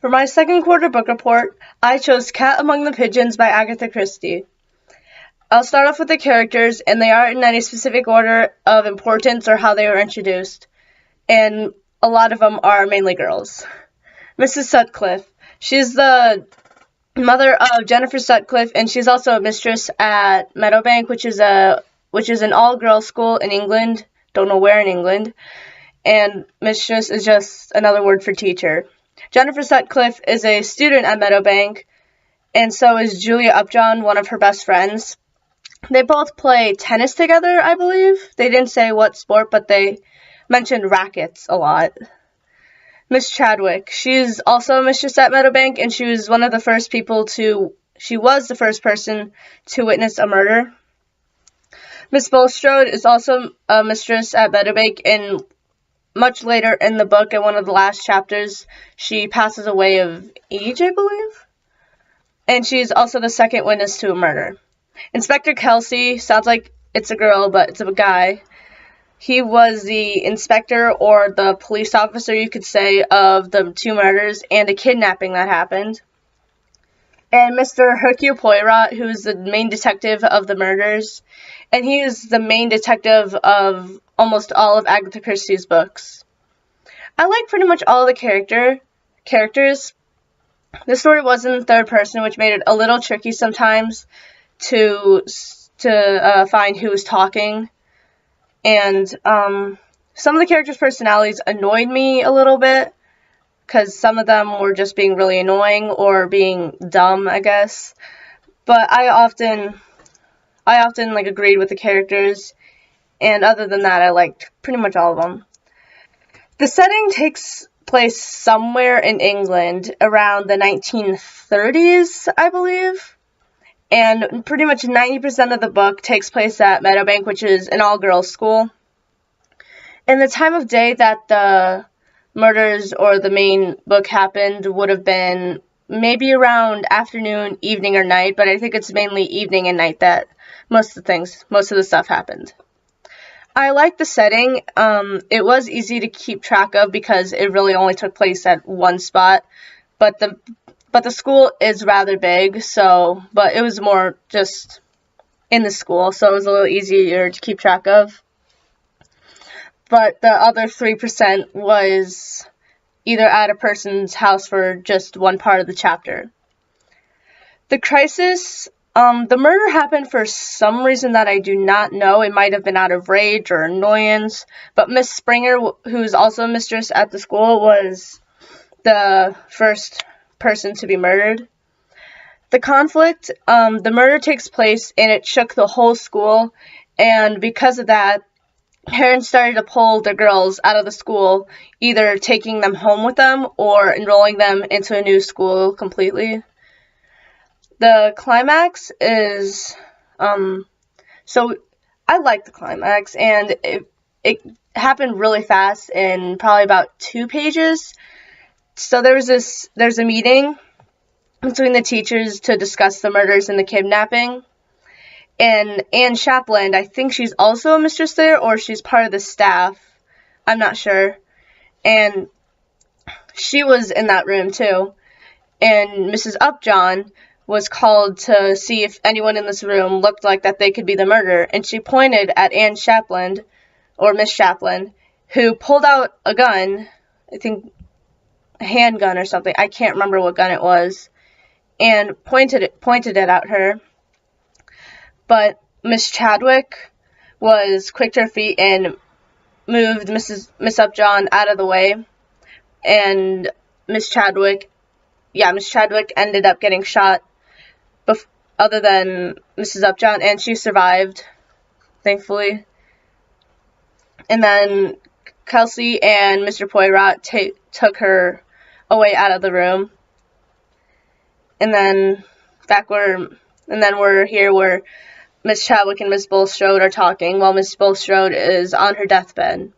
For my second quarter book report, I chose Cat Among the Pigeons by Agatha Christie. I'll start off with the characters, and they aren't in any specific order of importance or how they were introduced, and a lot of them are mainly girls. Mrs. Sutcliffe. She's the mother of Jennifer Sutcliffe, and she's also a mistress at Meadowbank, which is an all-girls school in England. Don't know where in England. And mistress is just another word for teacher. Jennifer Sutcliffe is a student at Meadowbank, and so is Julia Upjohn, one of her best friends. They both play tennis together, I believe. They didn't say what sport, but they mentioned rackets a lot. Miss Chadwick. She's also a mistress at Meadowbank, and she was the first person to witness a murder. Miss Bulstrode is also a mistress at Meadowbank, and much later in the book, in one of the last chapters, she passes away of age, I believe. And she's also the second witness to a murder. Inspector Kelsey, sounds like it's a girl, but it's a guy. He was the inspector, or the police officer, you could say, of the two murders and a kidnapping that happened. And Mr. Hercule Poirot, who is the main detective of the murders, and he is the main detective of almost all of Agatha Christie's books. I like pretty much all the characters. The story was in third person, which made it a little tricky sometimes to find who was talking. And some of the characters' personalities annoyed me a little bit, because some of them were just being really annoying or being dumb, I guess. But I often agreed with the characters, and other than that, I liked pretty much all of them. The setting takes place somewhere in England around the 1930s, I believe. And pretty much 90% of the book takes place at Meadowbank, which is an all-girls school. And the time of day that the murders or the main book happened would have been maybe around afternoon, evening, or night, but I think it's mainly evening and night that most of the stuff happened. I like the setting. It was easy to keep track of because it really only took place at one spot, but the school is rather big, but it was more just in the school, so it was a little easier to keep track of. But the other 3% was either at a person's house for just one part of the chapter. The crisis, the murder happened for some reason that I do not know. It might have been out of rage or annoyance, but Miss Springer, who's also a mistress at the school, was the first person to be murdered. The conflict, the murder takes place, and it shook the whole school, and because of that, parents started to pull the girls out of the school, either taking them home with them or enrolling them into a new school completely. The climax is, so I like the climax, and it happened really fast in probably about 2 pages. So there's a meeting between the teachers to discuss the murders and the kidnapping. And Anne Shapland, I think she's also a mistress there, or she's part of the staff. I'm not sure. And she was in that room too. And Mrs. Upjohn was called to see if anyone in this room looked like that they could be the murderer. And she pointed at Anne Shapland, or Miss Shapland, who pulled out a gun, I think a handgun or something. I can't remember what gun it was. And pointed it at her. But Miss Chadwick was quick to her feet and moved Miss Upjohn out of the way. And Miss Chadwick ended up getting shot other than Mrs. Upjohn, and she survived, thankfully. And then Kelsey and Mr. Poirot took her away out of the room. And then we're here where Miss Chadwick and Miss Bulstrode are talking while Miss Bulstrode is on her deathbed.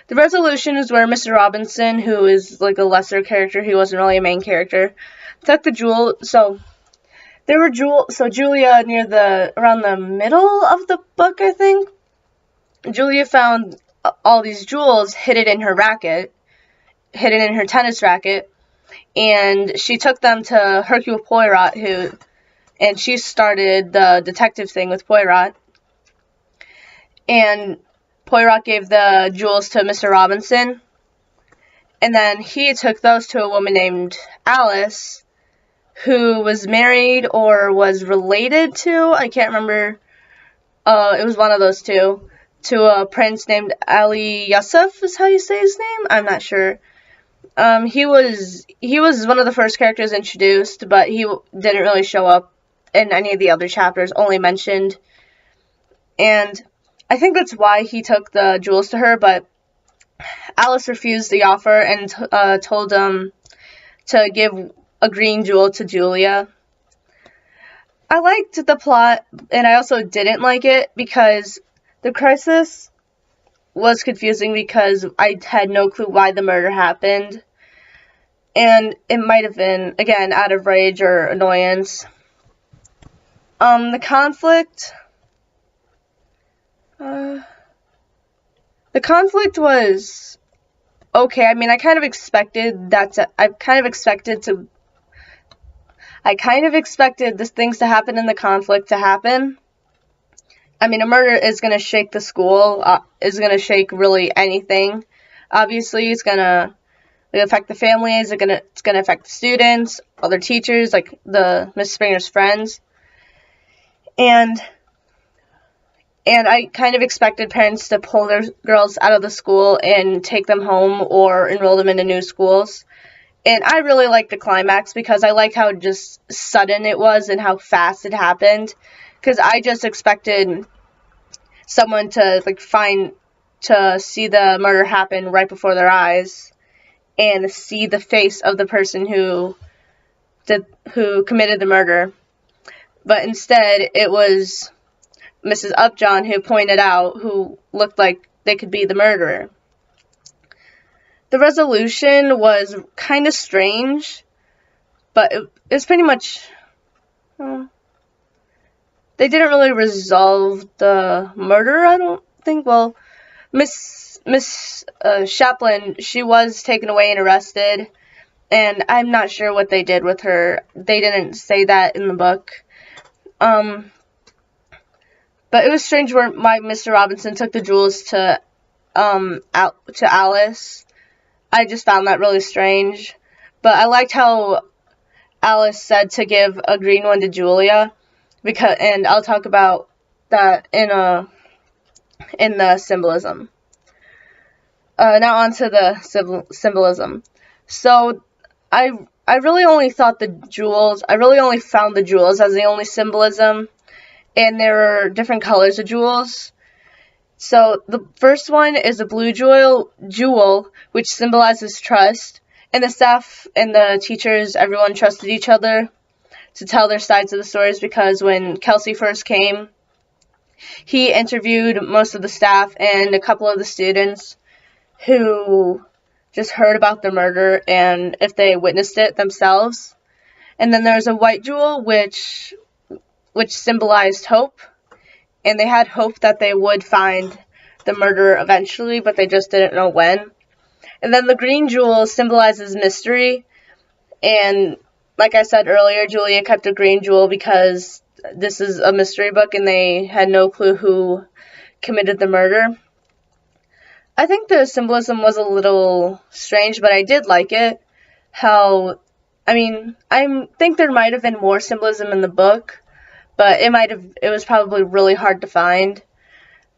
The resolution is where Mr. Robinson, who is like a lesser character, he wasn't really a main character, took the jewel. So there were jewels. So Julia, around the middle of the book, I think, Julia found all these jewels hidden in her tennis racket, and she took them to Hercule Poirot, and she started the detective thing with Poirot. And Poirot gave the jewels to Mr. Robinson, and then he took those to a woman named Alice, who was married or was related to, I can't remember, it was one of those two, to a prince named Ali Yusuf, is how you say his name? I'm not sure. He was one of the first characters introduced, but he didn't really show up in any of the other chapters, only mentioned. And I think that's why he took the jewels to her, but Alice refused the offer and told him to give a green jewel to Julia. I liked the plot, and I also didn't like it because the crisis was confusing because I had no clue why the murder happened. And it might have been, again, out of rage or annoyance. The conflict was okay. I mean, I kind of expected the things to happen in the conflict to happen. I mean, a murder is going to shake the school, is going to shake really anything. Obviously, it's going to affect the families, it's going to affect the students, other teachers, like the Miss Springer's friends. And I kind of expected parents to pull their girls out of the school and take them home or enroll them into new schools. And I really liked the climax because I liked how just sudden it was and how fast it happened. Because I just expected someone to see the murder happen right before their eyes and see the face of the person who committed the murder. But instead, it was Mrs. Upjohn who pointed out who looked like they could be the murderer. The resolution was kind of strange, but it was pretty much... they didn't really resolve the murder, I don't think. Well, Miss Chaplin, she was taken away and arrested, and I'm not sure what they did with her. They didn't say that in the book. But it was strange where Mr. Robinson took the jewels to Alice. I just found that really strange. But I liked how Alice said to give a green one to Julia, and I'll talk about that in the symbolism. Now on to the symbolism. So I really only found the jewels as the only symbolism, and there are different colors of jewels. So the first one is a blue jewel, which symbolizes trust, and the staff and the teachers, everyone trusted each other to tell their sides of the stories, because when Kelsey first came, he interviewed most of the staff and a couple of the students who just heard about the murder and if they witnessed it themselves. And then there's a white jewel, which symbolized hope, and they had hope that they would find the murderer eventually, but they just didn't know when. And then the green jewel symbolizes mystery, and like I said earlier, Julia kept a green jewel because this is a mystery book and they had no clue who committed the murder. I think the symbolism was a little strange, but I did like it. I think there might have been more symbolism in the book, but it was probably really hard to find.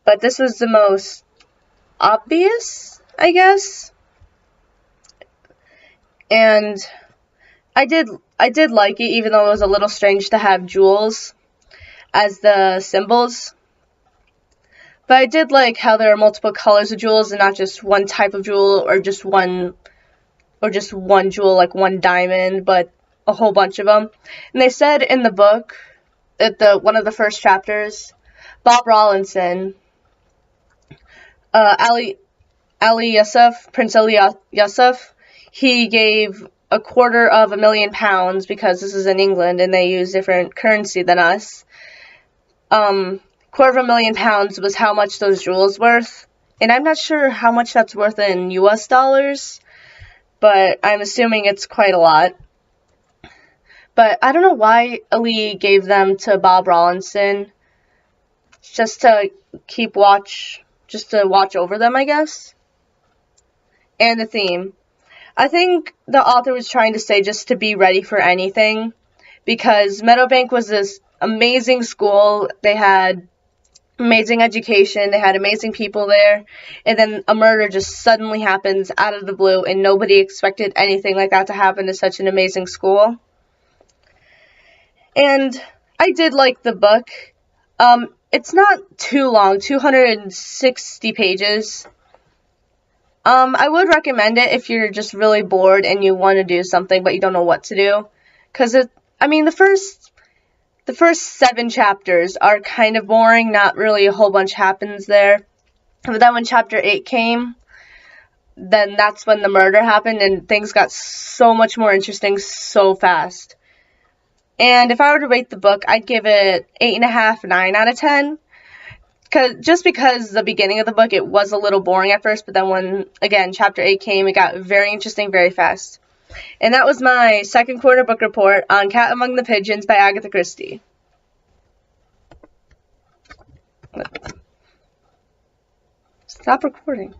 But this was the most obvious, I guess. And I did like it, even though it was a little strange to have jewels as the symbols. But I did like how there are multiple colors of jewels and not just one type of jewel or just one jewel, like one diamond, but a whole bunch of them. And they said in the book, at one of the first chapters, Bob Rawlinson, Prince Ali Yusuf, he gave £250,000 because this is in England and they use different currency than us. £250,000 was how much those jewels worth, and I'm not sure how much that's worth in US dollars, but I'm assuming it's quite a lot. But I don't know why Ali gave them to Bob Rawlinson, just to watch over them, I guess. And the theme. I think the author was trying to say just to be ready for anything, because Meadowbank was this amazing school. They had amazing education, they had amazing people there, and then a murder just suddenly happens out of the blue, and nobody expected anything like that to happen to such an amazing school. And I did like the book. It's not too long, 260 pages. I would recommend it if you're just really bored and you want to do something but you don't know what to do. Because the first 7 chapters are kind of boring, not really a whole bunch happens there. But then when chapter 8 came, then that's when the murder happened and things got so much more interesting so fast. And if I were to rate the book, I'd give it 8.5, 9 out of 10. Just because the beginning of the book, it was a little boring at first, but then when, again, chapter 8 came, it got very interesting very fast. And that was my second quarter book report on Cat Among the Pigeons by Agatha Christie. Stop recording.